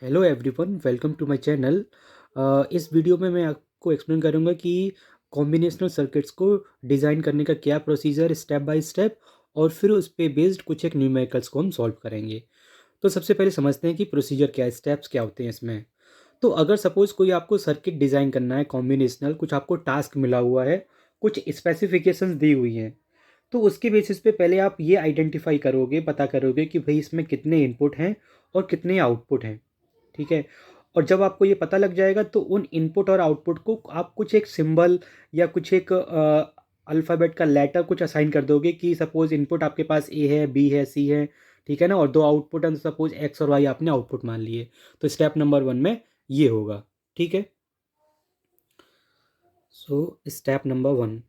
Hello everyone, welcome to my channel. इस video में मैं आपको एक्सप्लेन करूंगा कि कॉम्बिनेशनल सर्किट्स को डिज़ाइन करने का क्या प्रोसीजर स्टेप बाय स्टेप, और फिर उस पे बेस्ड कुछ एक न्यूमेरिकल्स को हम सॉल्व करेंगे। तो सबसे पहले समझते हैं कि प्रोसीजर क्या है, स्टेप्स क्या होते हैं इसमें। तो अगर सपोज़ कोई आपको सर्किट डिज़ाइन करना है कॉम्बिनेशनल, कुछ आपको टास्क मिला हुआ है, कुछ स्पेसिफिकेशंस दी हुई हैं, तो उसके बेसिस पे पहले आप ये आइडेंटिफाई करोगे, पता करोगे कि भाई इसमें कितने इनपुट हैं और कितने आउटपुट हैं। ठीक है। और जब आपको ये पता लग जाएगा तो उन इनपुट और आउटपुट को आप कुछ एक सिंबल या कुछ एक अल्फ़ाबेट का लेटर कुछ असाइन कर दोगे कि सपोज़ इनपुट आपके पास ए है, बी है, सी है। ठीक है ना, और दो आउटपुट हैं, तो सपोज़ एक्स और वाई आपने आउटपुट मान लिए। तो स्टेप नंबर वन में ये होगा। ठीक है। So step number one.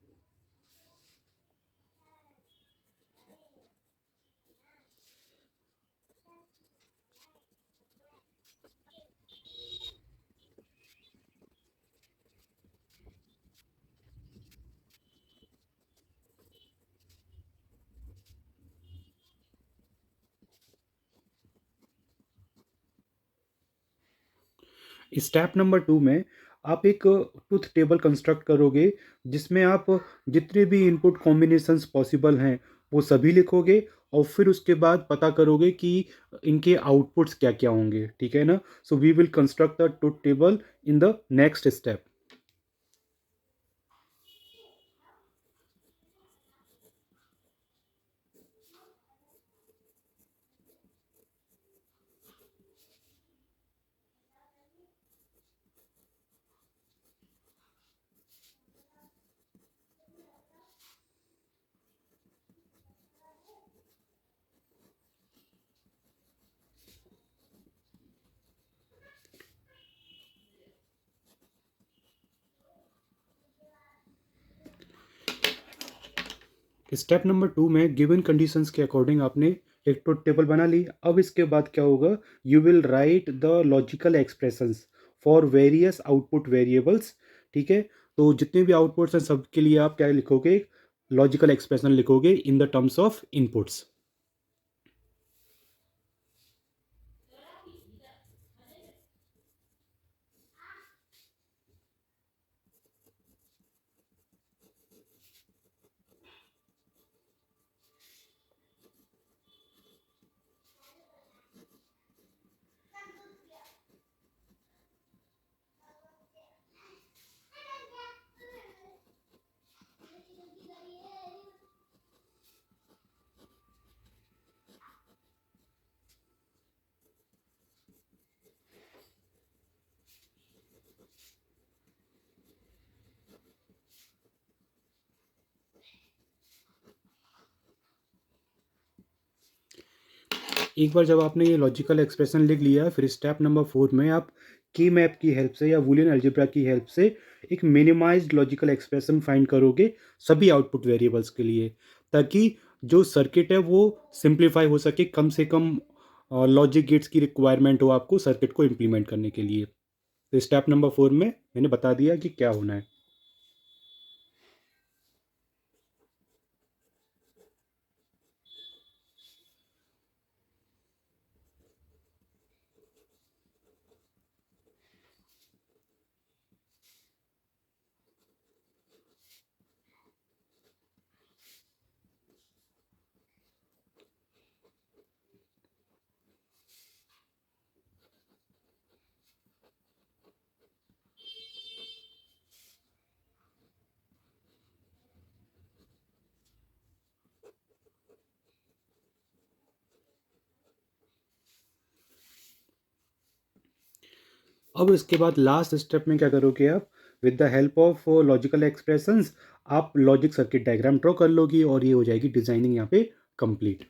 Step number two में आप एक ट्रुथ टेबल कंस्ट्रक्ट करोगे, जिसमें आप जितने भी इनपुट कॉम्बिनेशंस पॉसिबल हैं वो सभी लिखोगे, और फिर उसके बाद पता करोगे कि इनके आउटपुट्स क्या क्या होंगे। ठीक है ना। So we will construct the truth table in the next step. Step number two में गिवन कंडीशंस के अकॉर्डिंग आपने एक ट्रुथ टेबल बना ली। अब इसके बाद क्या होगा, you will write the logical expressions for various output variables. ठीक है। तो जितने भी आउटपुट्स हैं सबके लिए आप क्या लिखोगे, लॉजिकल एक्सप्रेशन लिखोगे in the terms of inputs. एक बार जब आपने ये लॉजिकल एक्सप्रेशन लिख लिया, फिर स्टेप नंबर फोर में आप की मैप की हेल्प से या बूलियन अलजेब्रा की हेल्प से एक मिनिमाइज्ड लॉजिकल एक्सप्रेशन फाइंड करोगे सभी आउटपुट वेरिएबल्स के लिए, ताकि जो सर्किट है वो सिंप्लीफाई हो सके, कम से कम लॉजिक गेट्स की रिक्वायरमेंट हो आपको सर्किट को इम्प्लीमेंट करने के लिए। तो स्टेप नंबर फोर में मैंने बता दिया कि क्या होना है। अब इसके बाद लास्ट स्टेप में क्या करोगे आप, with the help of logical expressions आप लॉजिक सर्किट डायग्राम ड्रॉ कर लोगी, और ये हो जाएगी डिजाइनिंग यहाँ पे कंप्लीट।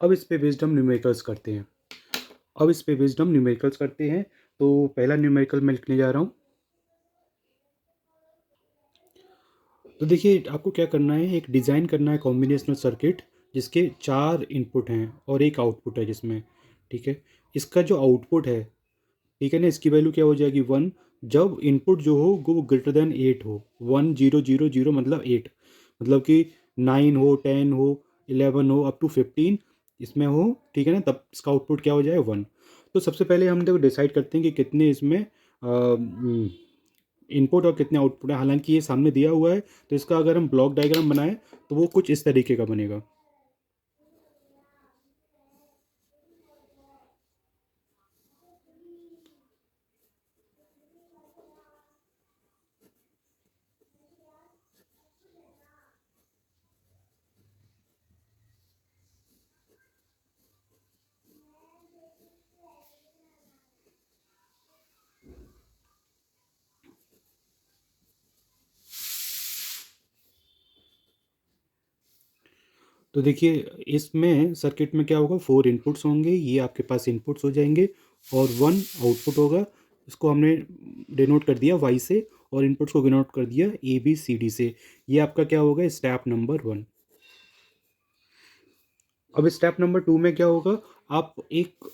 अब इस पे बेस्ड हम न्यूमेरिकल्स करते हैं। तो पहला न्यूमेरिकल मैं लिखने जा रहा हूँ। तो देखिए आपको क्या करना है, एक डिज़ाइन करना है कॉम्बिनेशनल सर्किट जिसके 4 इनपुट हैं और 1 आउटपुट है जिसमें, ठीक है। इसका जो आउटपुट है, ठीक है ना, इसकी वैल्यू क्या हो जाएगी 1, जब इनपुट जो हो वो ग्रेटर देन 8 हो। 1 0 0 0 मतलब 8, मतलब कि 9 हो, 10 हो, 11 हो, अप टू 15 इसमें हो, ठीक है ना, तब इसका आउटपुट क्या हो जाए 1। तो सबसे पहले हम देखो डिसाइड करते हैं कि कितने इसमें इनपुट और कितने आउटपुट है। हालांकि ये सामने दिया हुआ है, तो इसका अगर हम ब्लॉक डायग्राम बनाएं तो वो कुछ इस तरीके का बनेगा। तो देखिए इसमें सर्किट में क्या होगा, 4 इनपुट्स होंगे, ये आपके पास इनपुट्स हो जाएंगे, और 1 आउटपुट होगा। इसको हमने डिनोट कर दिया वाई से, और इनपुट्स को डिनोट कर दिया ए बी सी डी से। ये आपका क्या होगा, स्टेप नंबर 1। अब स्टेप नंबर 2 में क्या होगा, आप एक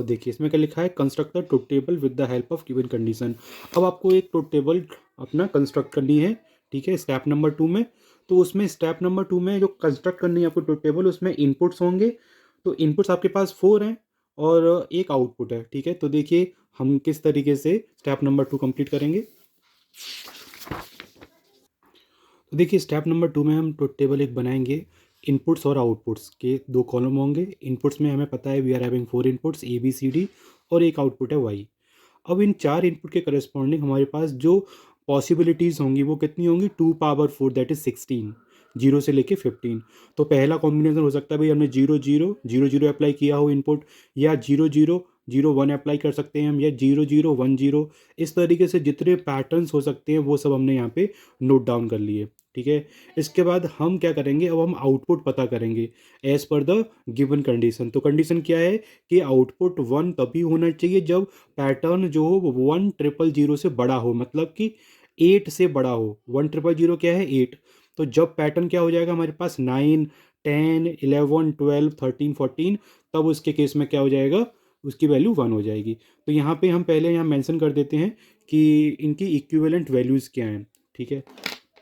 देखिए इसमें क्या लिखा है, construct the truth table with the help of given condition. अब आपको एक ट्रुथ टेबल अपना कंस्ट्रक्ट करनी है, ठीक है, स्टेप नंबर 2 में। तो उसमें स्टेप नंबर 2 में जो कंस्ट्रक्ट करनी है आपको ट्रुथ टेबल, उसमें इनपुट्स होंगे। तो इनपुट्स आपके पास 4 हैं और एक आउटपुट है, ठीक है। तो देखिए हम किस तरीके से स्टेप नंबर 2 कंप्लीट करेंगे। तो देखिए स्टेप नंबर 2 में हम ट्रुथ टेबल एक बनाएंगे। इनपुट्स और आउटपुट्स के 2 कॉलम होंगे। इनपुट्स में हमें पता है we are having 4 inputs A B C D, और एक आउटपुट है वाई। अब इन 4 इनपुट के करस्पॉन्डिंग हमारे पास जो पॉसिबिलिटीज़ होंगी वो कितनी होंगी, 2 पावर 4 दैट इज 16, जीरो से लेके 15। तो पहला कॉम्बिनेशन हो सकता है भाई हमने zero zero zero zero apply किया हो इनपुट, या zero zero zero one apply कर सकते हैं हम, या जीरो जीरो वन जीरो। इस तरीके से जितने पैटर्न्स हो सकते हैं वो सब हमने यहाँ पे नोट डाउन कर लिए, ठीक है। इसके बाद हम क्या करेंगे, अब हम आउटपुट पता करेंगे as per the given condition. तो कंडीशन क्या है कि आउटपुट 1 तभी होना चाहिए जब पैटर्न जो हो वो 1 0 0 से बड़ा हो, मतलब कि 8 से बड़ा हो। 1 0 0 क्या है, 8। तो जब पैटर्न क्या हो जाएगा हमारे पास 9 10 11 12 13 14, तब उसके केस में क्या हो जाएगा, उसकी वैल्यू 1 हो जाएगी। तो यहाँ पे हम पहले यहाँ मेंशन कर देते हैं कि इनकी इक्विवेलेंट वैल्यूज़ क्या हैं, ठीक है।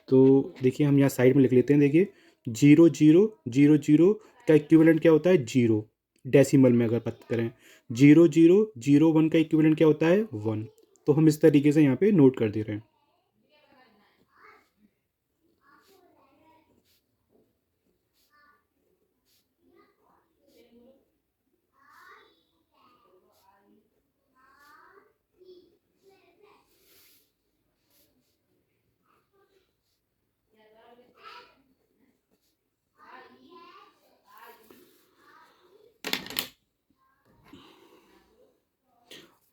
तो देखिए हम यहाँ साइड में लिख लेते हैं। देखिए जीरो जीरो जीरो जीरो का इक्विवेलेंट क्या होता है, जीरो, डेसिमल में अगर बात करें। जीरो जीरो जीरो वन का इक्विवेलेंट क्या होता है, 1। तो हम इस तरीके से यहाँ पे नोट कर दे रहे हैं।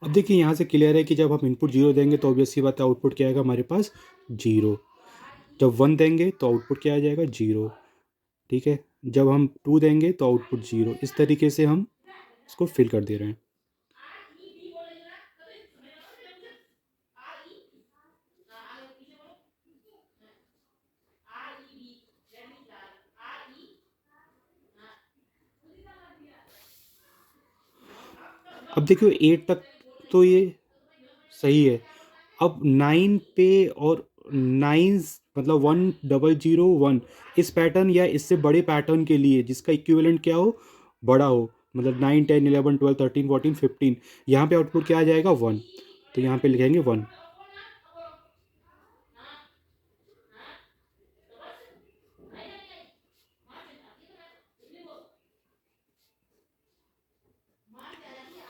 अब देखिए यहाँ से क्लियर है कि जब हम इनपुट जीरो देंगे तो ऑब्वियस सी बात है आउटपुट क्या आएगा हमारे पास, जीरो। जब 1 देंगे तो आउटपुट क्या आ जाएगा, जीरो, ठीक है। जब हम 2 देंगे तो आउटपुट जीरो। इस तरीके से हम इसको फिल कर दे रहे हैं। अब देखिए 8 तक तो ये सही है। अब 9 पे और 9 मतलब 1001, इस पैटर्न या इससे बड़े पैटर्न के लिए जिसका इक्विवेलेंट क्या हो, बड़ा हो, मतलब 9 10 11 12 13 14 15, यहाँ पे आउटपुट क्या आ जाएगा, 1। तो यहाँ पे लिखेंगे 1।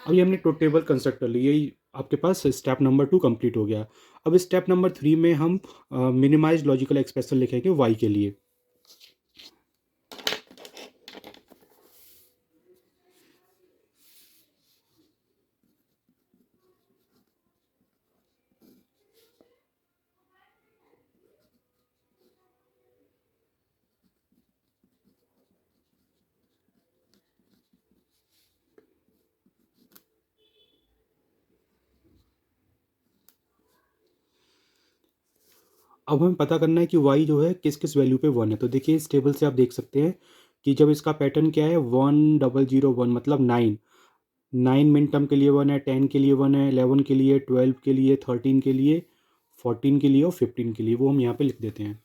अभी हमने ट्रुथ टेबल कंस्ट्रक्ट कर ली, यही आपके पास स्टेप नंबर 2 कंप्लीट हो गया। अब स्टेप नंबर 3 में हम मिनिमाइज लॉजिकल एक्सप्रेशन लिखेंगे वाई के लिए। अब हमें पता करना है कि y जो है किस किस वैल्यू पे 1 है। तो देखिए इस टेबल से आप देख सकते हैं कि जब इसका पैटर्न क्या है 1001 मतलब 9, 9 मिन टर्म के लिए 1 है, 10 के लिए 1 है, 11 के लिए, 12 के लिए, 13 के लिए, 14 के लिए और 15 के लिए, वो हम यहाँ पे लिख देते हैं।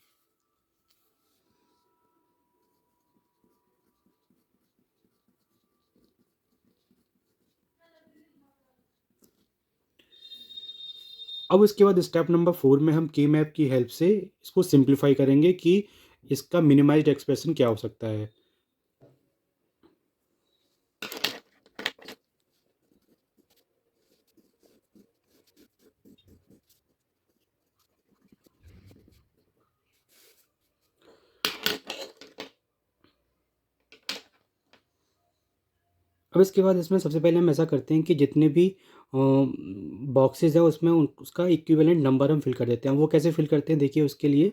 अब इसके बाद स्टेप नंबर 4 में हम के मैप की हेल्प से इसको सिंप्लीफाई करेंगे कि इसका मिनिमाइज्ड एक्सप्रेशन क्या हो सकता है। अब इसके बाद इसमें सबसे पहले हम ऐसा करते हैं कि जितने भी बॉक्सेस है उसमें उसका इक्विवेलेंट नंबर हम फिल कर देते हैं। वो कैसे फिल करते हैं देखिए, उसके लिए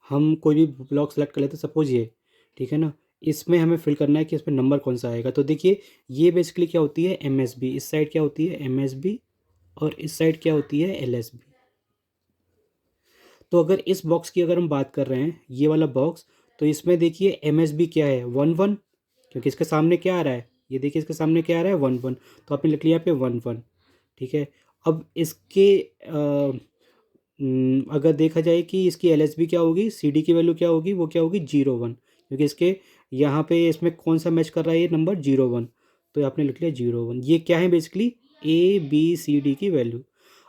हम कोई भी ब्लॉक सेलेक्ट कर लेते हैं, सपोज ये, ठीक है ना। इसमें हमें फिल करना है कि इसमें नंबर कौन सा आएगा। तो देखिए ये बेसिकली क्या होती है एम एस बी, इस साइड क्या होती है एम एस बी और इस साइड क्या होती है एल एस बी। तो अगर इस बॉक्स की अगर हम बात कर रहे हैं ये वाला बॉक्स, तो इसमें देखिए एम एस बी क्या है 1 1, क्योंकि इसके सामने क्या आ रहा है, ये देखिए इसके सामने क्या आ रहा है 1 1, तो आपने लिख लिया यहाँ पे 1 1, ठीक है। अब इसके अगर देखा जाए कि इसकी एल एस बी क्या होगी, सी डी की वैल्यू क्या होगी, वो क्या होगी 0 1, क्योंकि इसके यहाँ पे इसमें कौन सा मैच कर रहा है ये नंबर 0 1, तो आपने लिख लिया 0 1। ये क्या है basically A B C D की वैल्यू।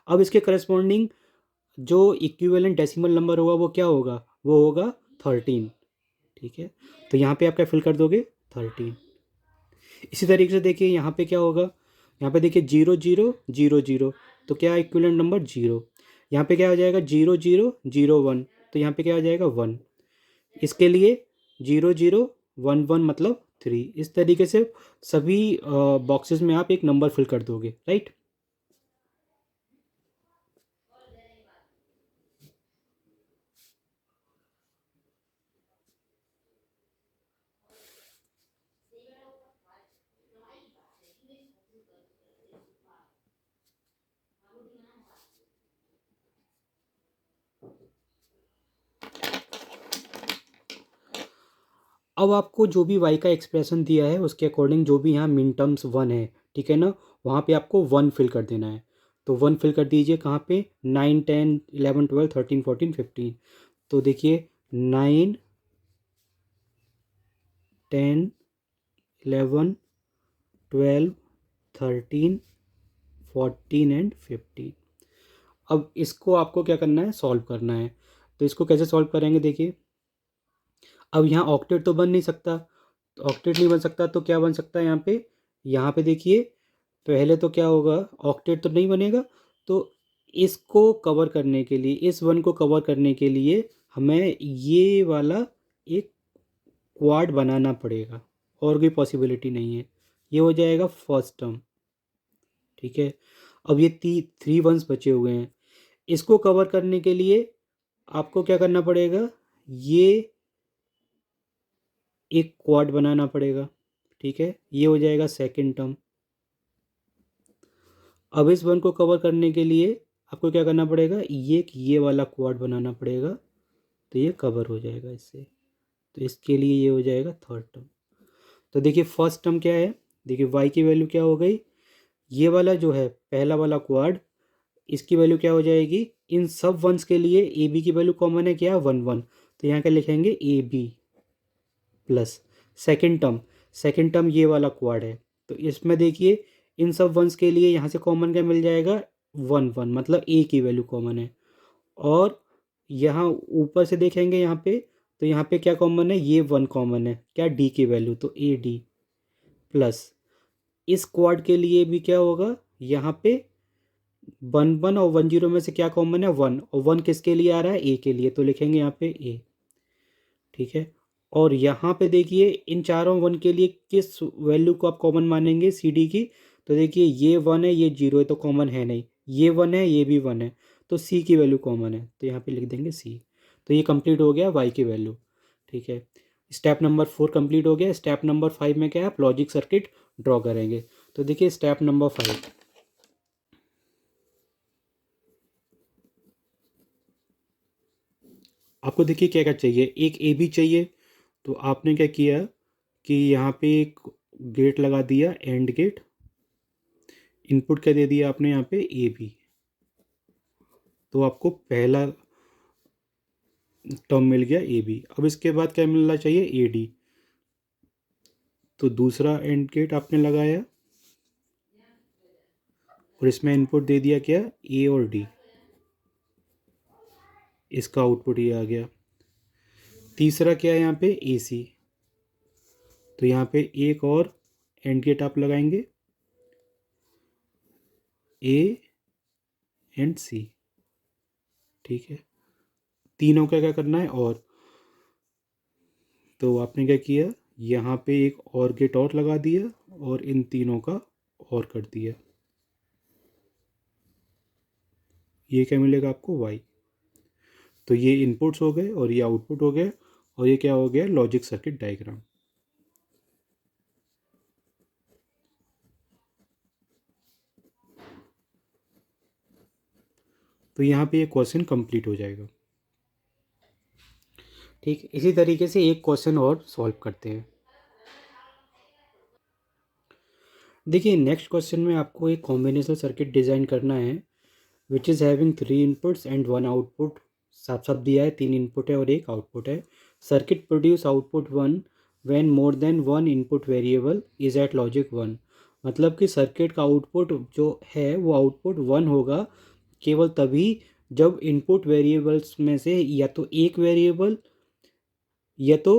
अब इसके करस्पॉन्डिंग जो इक्विवेलेंट डेसिमल नंबर होगा वो क्या होगा, वो होगा 13, ठीक है। तो यहाँ पे आप क्या फिल कर दोगे 13। इसी तरीके से देखिए यहाँ पे क्या होगा, यहाँ पे देखिए 0 0 0 0, तो क्या इक्विवेलेंट नंबर 0। यहाँ पे क्या हो जाएगा 0 0 0 1, तो यहाँ पे क्या हो जाएगा 1। इसके लिए 0 0 1 1 मतलब 3। इस तरीके से सभी बॉक्सेस में आप एक नंबर फिल कर दोगे, राइट। अब आपको जो भी y का एक्सप्रेशन दिया है उसके अकॉर्डिंग जो भी यहाँ मिन टर्म्स 1 है, ठीक है ना, वहाँ पे आपको 1 फिल कर देना है। तो 1 फिल कर दीजिए कहाँ पे 9 10 11 12 13 14 15। तो देखिए 9 10 11 12 13 14 एंड 15। अब इसको आपको क्या करना है सॉल्व करना है। तो इसको कैसे सॉल्व करेंगे देखिए, अब यहाँ ऑक्टेट तो बन नहीं सकता, तो ऑक्टेट नहीं बन सकता तो क्या बन सकता है यहाँ पे देखिए पहले तो क्या होगा, ऑक्टेट तो नहीं बनेगा। तो इसको कवर करने के लिए, इस वन को कवर करने के लिए हमें ये वाला एक क्वाड बनाना पड़ेगा, और कोई पॉसिबिलिटी नहीं है। ये हो जाएगा फर्स्ट टर्म, ठीक है। अब ये 3 1s बचे हुए हैं, इसको कवर करने के लिए आपको क्या करना पड़ेगा, ये एक क्वाड बनाना पड़ेगा, ठीक है। ये हो जाएगा सेकंड टर्म। अब इस वन को कवर करने के लिए आपको क्या करना पड़ेगा, ये वाला क्वाड बनाना पड़ेगा, तो ये कवर हो जाएगा इससे। तो इसके लिए ये हो जाएगा थर्ड टर्म। तो देखिए फर्स्ट टर्म क्या है, देखिए y की वैल्यू क्या हो गई, ये वाला जो है पहला वाला क्वाड, इसकी वैल्यू क्या हो जाएगी, इन सब वंस के लिए ए बी की वैल्यू कॉमन है क्या 1 1, तो यहाँ क्या लिखेंगे A B plus second term, second term ये वाला क्वाड है। तो इसमें देखिए इन सब वंस के लिए यहाँ से कॉमन क्या मिल जाएगा 1 1, मतलब ए की वैल्यू कॉमन है। और यहाँ ऊपर से देखेंगे यहाँ पे, तो यहाँ पे क्या कॉमन है, ये 1 कॉमन है क्या डी की वैल्यू, तो ए डी प्लस इस क्वाड के लिए भी क्या होगा, यहाँ पे 1 1 और 1 0 में से क्या कॉमन है 1, और 1 किसके लिए आ रहा है ए के लिए, तो लिखेंगे यहाँ पे ए, ठीक है। और यहाँ पे देखिए इन चारों 1 के लिए किस वैल्यू को आप कॉमन मानेंगे सी डी की, तो देखिए ये 1 है ये 0 है तो कॉमन है नहीं, ये 1 है ये भी 1 है, तो सी की वैल्यू कॉमन है, तो यहाँ पे लिख देंगे सी। तो ये कंप्लीट हो गया वाई की वैल्यू, ठीक है। स्टेप नंबर 4 कंप्लीट हो गया। स्टेप नंबर 5 में क्या है, आप लॉजिक सर्किट ड्रॉ करेंगे। तो देखिए स्टेप नंबर 5, आपको देखिए क्या क्या चाहिए, एक ए बी चाहिए। तो आपने क्या किया कि यहाँ पे एक गेट लगा दिया, एंड गेट। इनपुट क्या दे दिया आपने यहाँ पे, ए बी। तो आपको पहला टर्म मिल गया ए बी। अब इसके बाद क्या मिलना चाहिए, ए डी। तो दूसरा एंड गेट आपने लगाया और इसमें इनपुट दे दिया क्या, ए और डी। इसका आउटपुट ये आ गया। तीसरा क्या है यहाँ पे, ए सी। तो यहाँ पे एक और एंड गेट आप लगाएंगे, ए एंड सी। ठीक है, तीनों का क्या करना है, और। तो आपने क्या किया, यहाँ पे एक और गेट और लगा दिया और इन तीनों का और कर दिया। ये क्या मिलेगा आपको, वाई। तो ये इनपुट्स हो गए और ये आउटपुट हो गए, और ये क्या हो गया, लॉजिक सर्किट डायग्राम। तो यहाँ पे ये क्वेश्चन कंप्लीट हो जाएगा। ठीक, इसी तरीके से एक क्वेश्चन और सॉल्व करते हैं। देखिए नेक्स्ट क्वेश्चन में आपको एक कॉम्बिनेशनल सर्किट डिज़ाइन करना है which is having 3 inputs and 1 output. साफ साफ दिया है, 3 इनपुट है और एक आउटपुट है। Circuit produce output 1 when more than 1 input variable is at logic 1। मतलब कि सर्किट का आउटपुट जो है वो आउटपुट 1 होगा केवल तभी जब इनपुट वेरिएबल्स में से या तो एक वेरिएबल या तो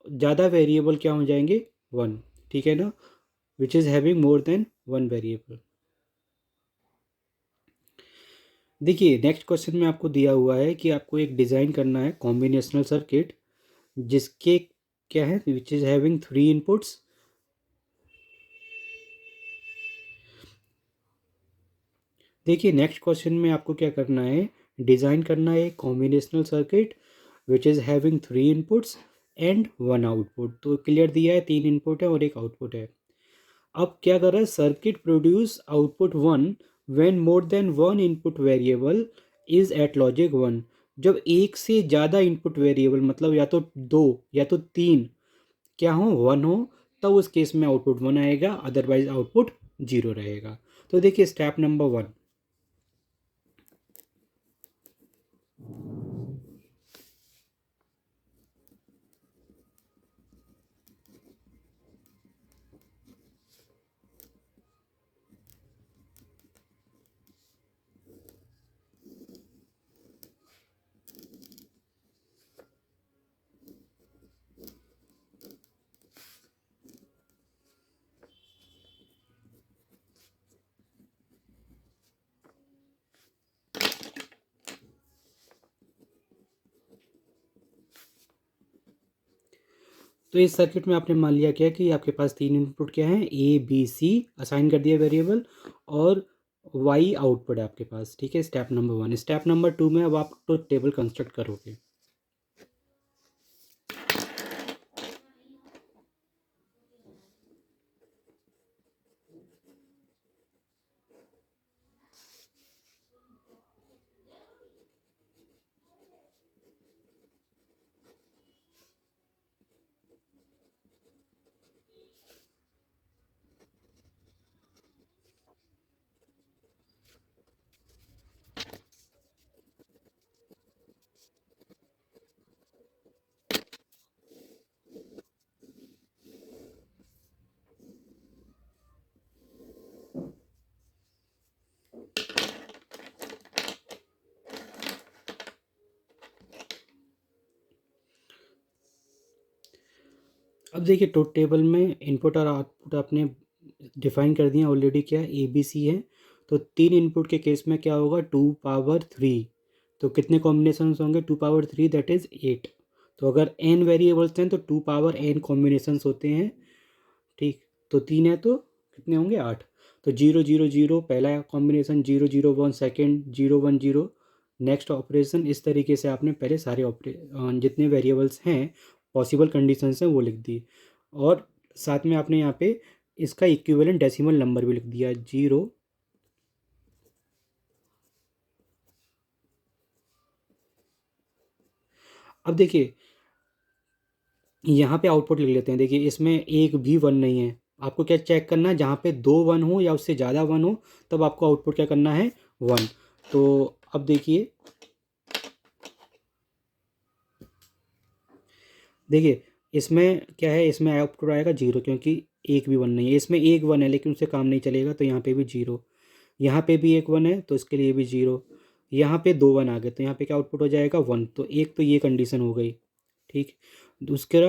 ज़्यादा वेरिएबल क्या हो जाएंगे, 1। ठीक है ना, which is having more than 1 variable. देखिए नेक्स्ट क्वेश्चन में आपको दिया हुआ है कि आपको एक डिज़ाइन करना है कॉम्बिनेशनल सर्किट जिसके क्या है, विच इज़ हैविंग 3 इनपुट्स। देखिए नेक्स्ट क्वेश्चन में आपको क्या करना है, डिज़ाइन करना है combinational circuit which is having 3 inputs and 1 output. तो क्लियर दिया है, 3 इनपुट है और एक आउटपुट है। अब क्या कर रहा है, circuit produce output 1 when more than 1 input variable is at logic 1। जब एक से ज़्यादा इनपुट वेरिएबल मतलब या तो 2 या तो 3 क्या हो, 1 हो, तब उस केस में आउटपुट 1 आएगा, अदरवाइज आउटपुट 0 रहेगा। तो देखिए स्टेप नंबर 1। तो इस सर्किट में आपने मान लिया क्या कि आपके पास 3 इनपुट क्या है, ए बी सी असाइन कर दिया वेरिएबल, और वाई आउटपुट है आपके पास। ठीक है, स्टेप नंबर 1। स्टेप नंबर 2 में अब आप तो टेबल कंस्ट्रक्ट करोगे। अब देखिए ट्रुथ टेबल में इनपुट और आउटपुट आपने डिफाइन कर दिया ऑलरेडी, क्या ए बी सी है। तो 3 इनपुट के केस में क्या होगा, 2 पावर 3। तो कितने कॉम्बिनेशंस होंगे, 2 पावर 3 दैट इज़ 8। तो अगर n वेरिएबल्स हैं तो 2 पावर n कॉम्बिनेशंस होते हैं। ठीक, तो 3 है तो कितने होंगे, 8। तो 0 0 0 पहला कॉम्बिनेशन, 0 0 1 सेकेंड, 0 1 0 नेक्स्ट ऑपरेशन। इस तरीके से आपने पहले सारे जितने वेरिएबल्स हैं पॉसिबल कंडीशंस हैं वो लिख दी, और साथ में आपने यहाँ पे इसका इक्विवेलेंट डेसिमल नंबर भी लिख दिया, 0। अब देखिए यहाँ पे आउटपुट लिख लेते हैं। देखिए इसमें एक भी वन नहीं है। आपको क्या चेक करना है, जहाँ पे दो वन हो या उससे ज़्यादा वन हो तब आपको आउटपुट क्या करना है, वन। तो अब देखिए, देखिए इसमें क्या है, इसमें आउटपुट आएगा जीरो, क्योंकि एक भी वन नहीं है। इसमें एक वन है लेकिन उससे काम नहीं चलेगा, तो यहाँ पे भी जीरो। यहाँ पे भी एक वन है तो इसके लिए भी जीरो। यहाँ पे दो वन आ गए तो यहाँ पे क्या आउटपुट हो जाएगा, वन। तो एक तो ये कंडीशन हो गई, ठीक। उसके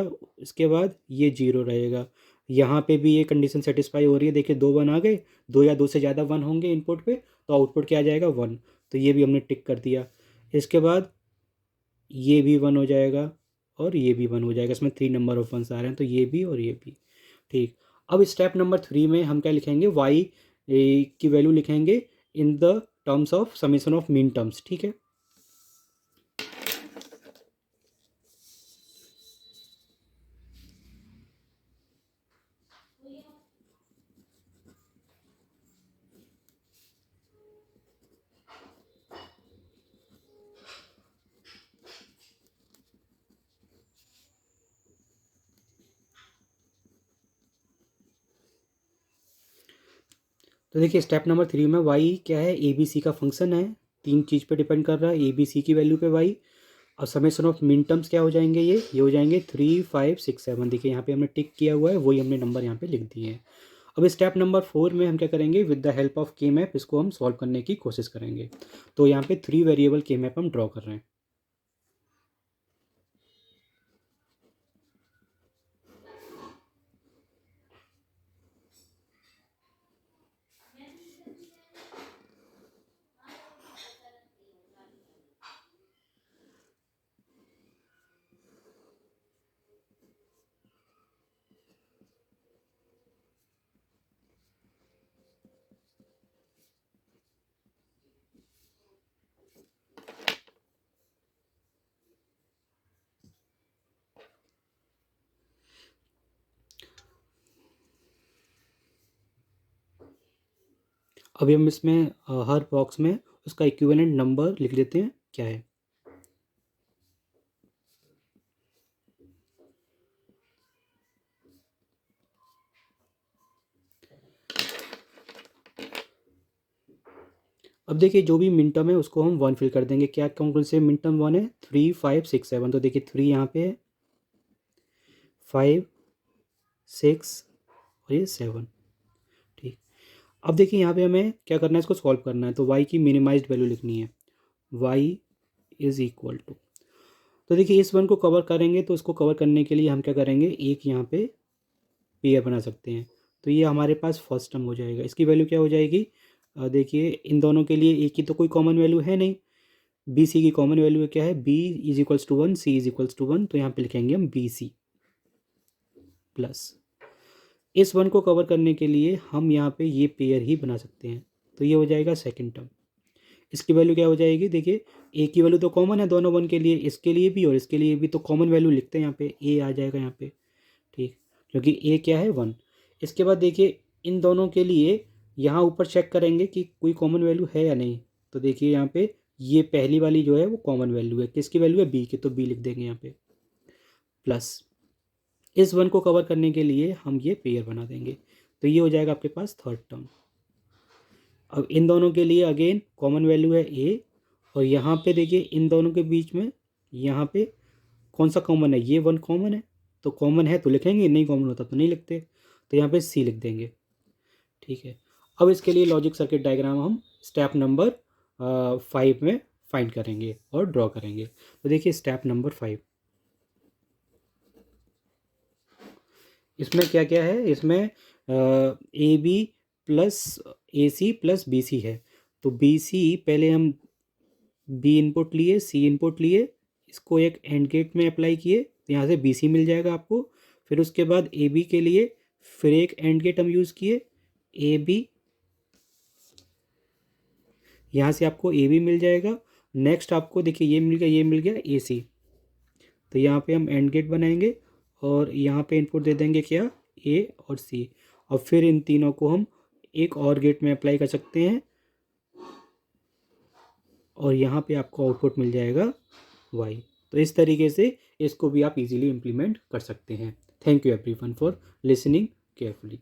इसके बाद ये जीरो रहेगा। यहाँ पे भी ये कंडीशन सेटिस्फाई हो रही है। देखिए दो वन आ गए, दो या दो से ज़्यादा वन होंगे इनपुट पे तो आउटपुट क्या आ जाएगा, वन। तो ये भी हमने टिक कर दिया। इसके बाद ये भी वन हो जाएगा और ये भी वन हो जाएगा। इसमें थ्री नंबर ऑफ वंस आ रहे हैं तो ये भी और ये भी, ठीक। अब स्टेप नंबर थ्री में हम क्या लिखेंगे, वाई की वैल्यू लिखेंगे in the terms of summation of mean terms, ठीक है। तो देखिए स्टेप नंबर थ्री में वाई क्या है, ए बी सी का फंक्शन है। तीन चीज़ पे डिपेंड कर रहा है, ए बी सी की वैल्यू पे वाई। और समेशन ऑफ मिन टर्म्स क्या हो जाएंगे, ये हो जाएंगे 3 5 6 7। देखिए यहाँ पे हमने टिक किया हुआ है, वही हमने नंबर यहाँ पे लिख दिए हैं। अब स्टेप नंबर फोर में हम क्या करेंगे, विद द हेल्प ऑफ के मैप इसको हम सॉल्व करने की कोशिश करेंगे। तो यहाँ पे थ्री वेरिएबल के मैप हम ड्रॉ कर रहे हैं। अभी हम इसमें हर बॉक्स में उसका इक्विवेलेंट नंबर लिख लेते हैं क्या है। अब देखिए जो भी मिन टर्म है उसको हम वन फिल कर देंगे। क्या कौन कौन से मिन टर्म वन है, 3 5 6 7। तो देखिए थ्री यहाँ पे है, 5 6 और ये 7, ठीक। अब देखिए यहाँ पे हमें क्या करना है, इसको सॉल्व करना है। तो y की मिनिमाइज्ड वैल्यू लिखनी है, y इज़ इक्वल टू। तो देखिए इस वन को कवर करेंगे तो इसको कवर करने के लिए हम क्या करेंगे, एक यहाँ पे पेयर बना सकते हैं। तो ये हमारे पास फर्स्ट टर्म हो जाएगा। इसकी वैल्यू क्या हो जाएगी, देखिए इन दोनों के लिए एक की तो कोई कॉमन वैल्यू है नहीं। बी सी की कॉमन वैल्यू क्या है, B is equals to one, C is equals to one. तो यहाँ पे लिखेंगे हम बी सी प्लस। इस वन को कवर करने के लिए हम यहाँ पे ये पेयर ही बना सकते हैं। तो ये हो जाएगा सेकंड टर्म। इसकी वैल्यू क्या हो जाएगी, देखिए ए की वैल्यू तो कॉमन है दोनों वन के लिए, इसके लिए भी और इसके लिए भी। तो कॉमन वैल्यू लिखते हैं यहाँ पे, ए आ जाएगा यहाँ पे, ठीक। क्योंकि ए क्या है, वन। इसके बाद देखिए इन दोनों के लिए यहाँ ऊपर चेक करेंगे कि कोई कॉमन वैल्यू है या नहीं। तो देखिए यहाँ पे ये पहली वाली जो है वो कॉमन वैल्यू है। किसकी वैल्यू है, बी की। तो बी लिख देंगे यहाँ पे प्लस। इस वन को कवर करने के लिए हम ये पेयर बना देंगे। तो ये हो जाएगा आपके पास थर्ड टर्म। अब इन दोनों के लिए अगेन कॉमन वैल्यू है ए। और यहाँ पे देखिए इन दोनों के बीच में यहाँ पे कौन सा कॉमन है, ये वन कॉमन है। तो कॉमन है तो लिखेंगे, नहीं कॉमन होता तो नहीं लिखते। तो यहाँ पे सी लिख देंगे, ठीक है। अब इसके लिए लॉजिक सर्किट डायग्राम हम स्टेप नंबर 5 में फाइंड करेंगे और ड्रॉ करेंगे। तो देखिए स्टेप नंबर 5, इसमें क्या क्या है, इसमें A B plus A C plus B C है। तो बी सी पहले हम बी इनपुट लिए, सी इनपुट लिए, इसको एक एंड गेट में अप्लाई किए तो यहाँ से बी सी मिल जाएगा आपको। फिर उसके बाद ए बी के लिए फिर एक एंड गेट हम यूज़ किए, ए बी, यहाँ से आपको ए बी मिल जाएगा। नेक्स्ट आपको देखिए ये मिल गया, ये मिल गया ए सी। तो यहाँ पे हम एंड गेट बनाएंगे और यहाँ पे इनपुट दे देंगे क्या, ए और सी। और फिर इन तीनों को हम एक और गेट में अप्लाई कर सकते हैं और यहाँ पे आपको आउटपुट मिल जाएगा वाई। तो इस तरीके से इसको भी आप इजीली इम्प्लीमेंट कर सकते हैं। Thank you everyone for listening carefully.